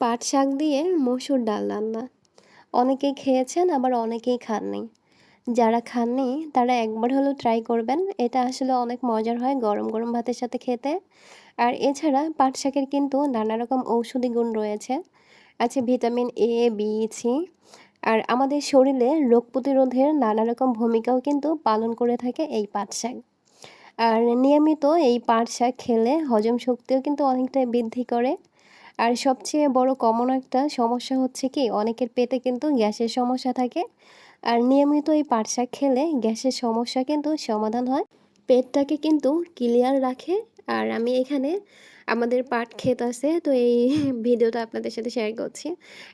পাট শাক দিয়ে মসুর ডাল রান্না। অনেকেই খেয়েছেন, আবার অনেকেই খাননি। যারা খাননি তারা একবার হলেও ট্রাই করবেন। এটা আসলে অনেক মজার হয় গরম গরম ভাতের সাথে খেতে। আর এছাড়া পাট শাকের কিন্তু নানা রকম ঔষধি গুণ রয়েছে। আছে ভিটামিন এ, বি, সি। আর আমাদের শরীরে রোগ প্রতিরোধের নানা রকম ভূমিকাও কিন্তু পালন করে থাকে এই পাট শাক। আর নিয়মিত এই পাট শাক খেলে হজম শক্তিও কিন্তু অনেকটাই বৃদ্ধি করে। আর সবচেয়ে বড় কমন একটা সমস্যা হচ্ছে কি, অনেকের পেটে কিন্তু গ্যাসের সমস্যা থাকে। আর নিয়মিত এই পাট শাক খেলে গ্যাসের সমস্যা কিন্তু সমাধান হয়, পেটটাকে কিন্তু ক্লিয়ার রাখে। আর আমি এখানে আমাদের পাট ক্ষেত আছে, তো এই ভিডিওটা আপনাদের সাথে শেয়ার করছি।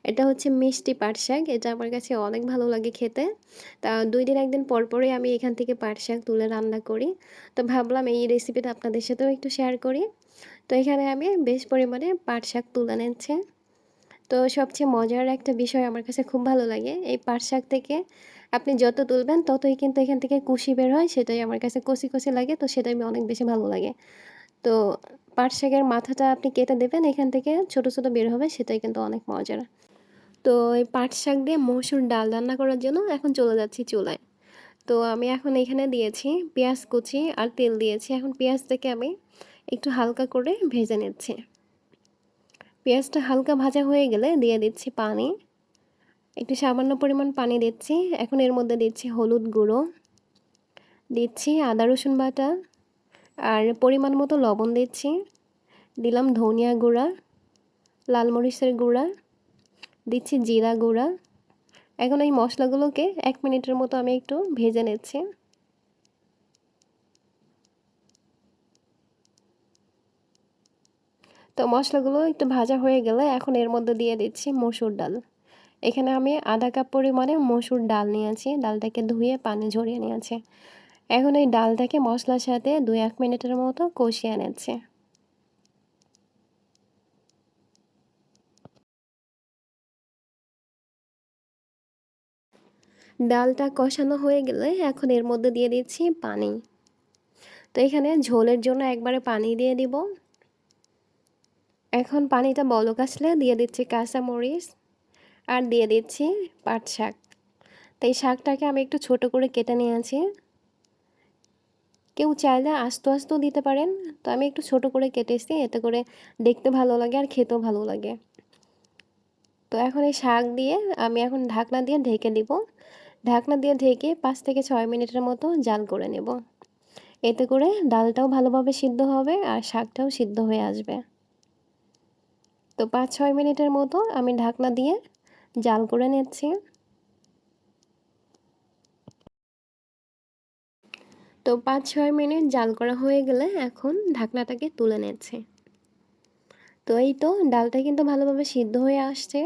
এটা হচ্ছে মিষ্টি পাট শাক, এটা আমার কাছে অনেক ভালো লাগে খেতে। তা 2 দিন 1 দিন পর পরই আমি এখান থেকে পাট শাক তুলে রান্না করি। তো ভাবলাম এই রেসিপিটা আপনাদের সাথেও একটু শেয়ার করি। তো এখানে আমি বেশ পরিমাণে পাট শাক তুলে নিচ্ছি। তো সবচেয়ে মজার একটা বিষয় আমার কাছে খুব ভালো লাগে, এই পাট শাক থেকে আপনি যত তুলবেন ততই কিন্তু এখান থেকে কুশি বের হয়, সেটাই আমার কাছে কচি কচি লাগে, তো সেটাই অনেক বেশি ভালো লাগে। তো পাট শাকের মাথাটা আপনি কেটে দেবেন, এখান থেকে ছোট ছোট বের হবে, সেটাই কিন্তু অনেক মজার। তো এই পাট শাক দিয়ে মসুর ডাল রান্না করার জন্য এখন চলে যাচ্ছি চুলায়। তো আমি এখন এখানে দিয়েছি পেঁয়াজ কুচি আর তেল দিয়েছি। এখন পেঁয়াজটাকে আমি একটু হালকা করে ভেজে নিচ্ছি। পেঁয়াজটা হালকা ভাজা হয়ে গেলে দিয়ে দিচ্ছি পানি। একটু সামান্য পরিমাণ পানি দিচ্ছি। এখন এর মধ্যে দিচ্ছি হলুদ গুঁড়ো, দিচ্ছি আদা রসুন বাটা, আর পরিমাণ মতো লবণ দিচ্ছি। দিলাম ধনিয়া গুঁড়া, লাল মরিচের গুঁড়া, দিচ্ছি জিরা গুঁড়া। এখন এই মশলাগুলোকে 1 মিনিটের মতো আমি একটু ভেজে নিচ্ছি। তো মশলাগুলো একটু ভাজা হয়ে গেলে এখন এর মধ্যে দিয়ে দিচ্ছি মসুর ডাল। এখানে আমি আধা কাপ পরিমাণে মসুর ডাল নিয়েছি, ডালটাকে ধুয়ে পানি ঝরিয়ে নিয়েছি। এখন এই ডালটাকে মশলার সাথে 2-1 মিনিটের মতো কষিয়ে নিচ্ছি। ডালটা কষানো হয়ে গেলে এখন এর মধ্যে দিয়ে দিচ্ছি পানি। তো এখানে ঝোলের জন্য একবারে পানি দিয়ে দিব। এখন পানিটা বলক আসলে দিয়ে দিচ্ছি কাঁচামরিচ, আর দিয়ে দিচ্ছি পাট শাক। তো এই শাকটাকে আমি একটু ছোট করে কেটে নিয়েছি। কেউ চাইলে আস্ত আস্তও দিতে পারেন, তো আমি একটু ছোট করে কেটেছি, এতে করে দেখতে ভালো লাগে আর খেতেও ভালো লাগে। তো এখন এই শাক দিয়ে আমি এখন ঢাকনা দিয়ে ঢেকে দিব। ঢাকনা দিয়ে ঢেকে 5 থেকে 6 মিনিটের মতো জাল করে নেব। এতে করে ডালটাও ভালোভাবে সিদ্ধ হবে আর শাকটাও সিদ্ধ হয়ে আসবে। তো 5-6 মিনিটের মতো আমি ঢাকনা দিয়ে জাল করে নিচ্ছি। তো 5-6 মিনিট জাল করা হয়ে গেলে এখন ঢাকনাটাকে তুলে নিচ্ছি। তো এই তো ডালটা কিন্তু ভালোভাবে সিদ্ধ হয়ে আসছে,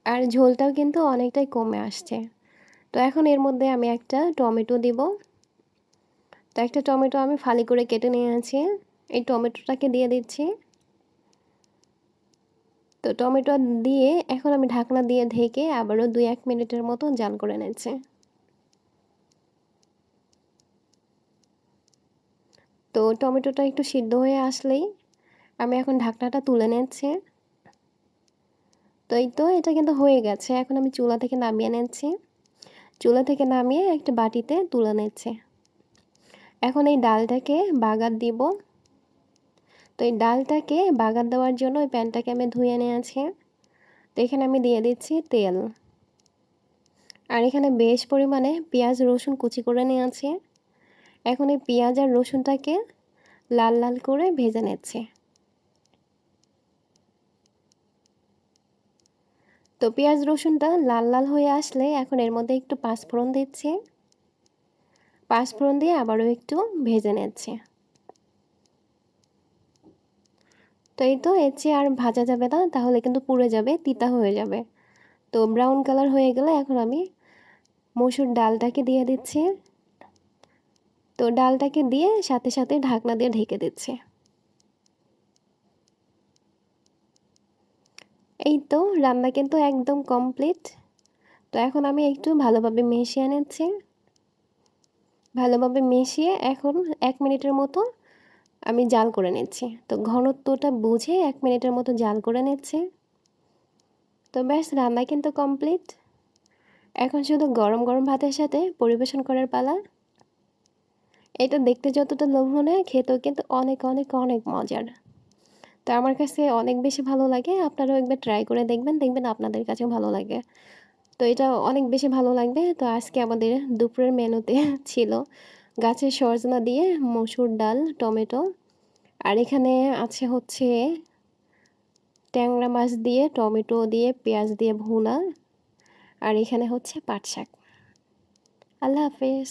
আর ঝোলটাও কিন্তু অনেকটাই কমে আসছে। তো এখন এর মধ্যে আমি একটা টমেটো দিব। তো একটা টমেটো আমি ফালি করে কেটে নিয়েছি, এই টমেটোটাকে দিয়ে দিচ্ছি। তো টমেটো দিয়ে এখন আমি ঢাকনা দিয়ে ঢেকে আবারও 2-1 মিনিটের মতো জাল করে নিচ্ছি। তো টমেটোটা একটু সিদ্ধ হয়ে আসলেই আমি এখন ঢাকনাটা তুলে নিচ্ছি। তো এই তো এটা কিন্তু হয়ে গেছে, এখন আমি চুলা থেকে নামিয়ে নিচ্ছি। চুলা থেকে নামিয়ে একটা বাটিতে তুলে নিচ্ছি। এখন এই ডালটাকে বাগার দিব। তো এই ডালটাকে বাগার দেওয়ার জন্য ওই প্যানটাকে আমি ধুয়ে নিয়েছি। তো এখানে আমি দিয়ে দিচ্ছি তেল, আর এখানে বেশ পরিমাণে পেঁয়াজ রসুন কুচি করে নিয়েছি। এখন এই পেঁয়াজ আর রসুনটাকে লাল লাল করে ভেজে নিচ্ছি। তো পেঁয়াজ রসুনটা লাল লাল হয়ে আসলে এখন এর মধ্যে একটু পাঁচফোড়ন দিচ্ছি। পাঁচফোড়ন দিয়ে আবারও একটু ভেজে নিচ্ছি। তো এই তো এর চেয়ে আর ভাজা যাবে না, তাহলে কিন্তু পুড়ে যাবে, তিতা হয়ে যাবে। তো ব্রাউন কালার হয়ে গেলে এখন আমি মসুর ডালটাকে দিয়ে দিচ্ছি। তো ডালটাকে দিয়ে সাথে সাথে ঢাকনা দিয়ে ঢেকে দিচ্ছি। এই তো রান্না কিন্তু একদম কমপ্লিট। তো এখন আমি একটু ভালোভাবে মিশিয়ে নিচ্ছি। ভালোভাবে মিশিয়ে এখন 1 মিনিটের মতো আমি জাল করে নিচ্ছি। তো ঘনত্বটা বুঝে 1 মিনিটের মতো জাল করে নিচ্ছি। তো ব্যাস রান্না কিন্তু কমপ্লিট। এখন শুধু গরম গরম ভাতের সাথে পরিবেশন করার পালা। এটা দেখতে যতটা লোভনীয়, খেতেও কিন্তু অনেক অনেক অনেক মজার। তো আমার কাছে অনেক বেশি ভালো লাগে। আপনারাও একবার ট্রাই করে দেখবেন, দেখবেন আপনাদের কাছেও ভালো লাগে। তো এটা অনেক বেশি ভালো লাগবে। তো আজকে আমাদের দুপুরের মেনুতে ছিল গাছের সজনা দিয়ে মসুর ডাল, টমেটো, আর এখানে আছে হচ্ছে ট্যাংরা মাছ দিয়ে, টমেটো দিয়ে, পেঁয়াজ দিয়ে ভুনা, আর এখানে হচ্ছে পাট শাক। আল্লাহ হাফেজ।